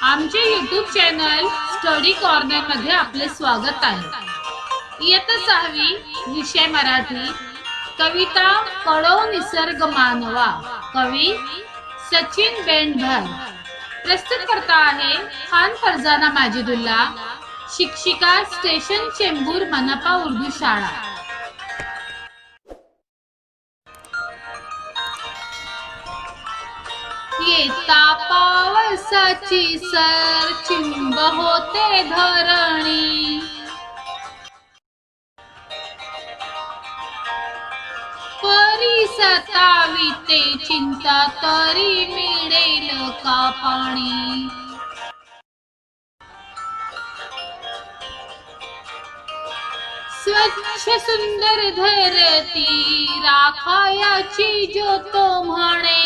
आमचे YouTube channel study corner मध्ये आपले स्वागत आहे। इयत्ता 6वी विषय मराठी कविता कळो निसर्ग मानवा कवी सचिन बेंडभर। प्रस्तुत करता आहे खान फरजाना माजिदुल्ला, शिक्षिका स्टेशन चेंबूर मनपा उर्दू शाळा। येता पावसाची सर चिंब होते धरणी, परी सताविते चिंता तरी मिळेल का पाणी। स्वच्छ सुंदर धरती राखायाची ज्योत म्हणे,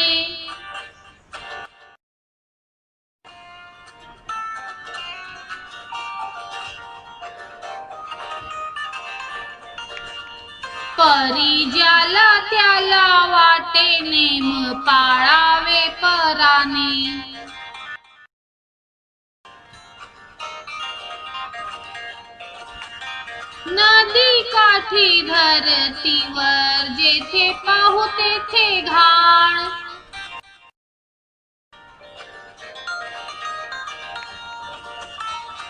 परी ज्याला त्याला वाटे नेम पाळावे पराने। नदी काठी धरतीवर जेथे पाहू तेथे घाण,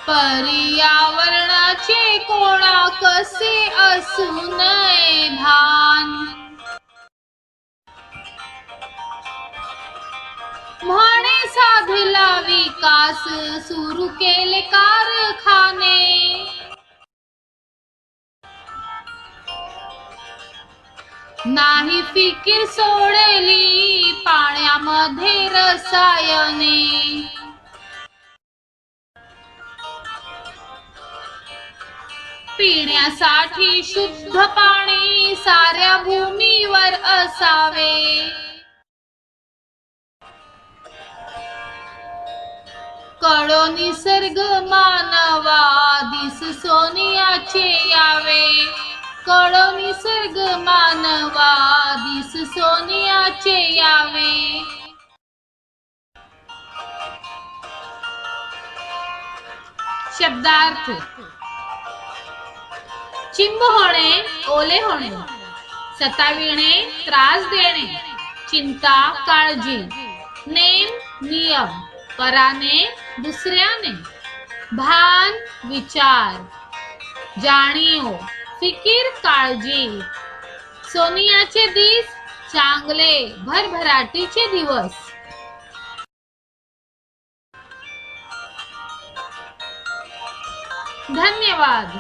पर्यावरणाचे कोणा कसे असू नये भान। म्हणे साधला विकास सुरू केले कारखाने, नाही फिकीर सोडली पाण्यामध्ये रसायने। पिण्यासाठी शुद्ध पाणी साऱ्या भूमीवर असावे, कळो निसर्ग मानवा दिस सोनियाचे यावे, कळो निसर्ग मानवा दिस सोनियाचे यावे। शब्दार्थ चिंब होणे ओले होणे, सताविणे त्रास देणे, चिंता काळजी, नेम नियम, पराने दुसऱ्याने, भान विचार, जाणीव फिकीर काळजी, सोनियाचे दिस चांगले भरभराटीचे दिवस। धन्यवाद।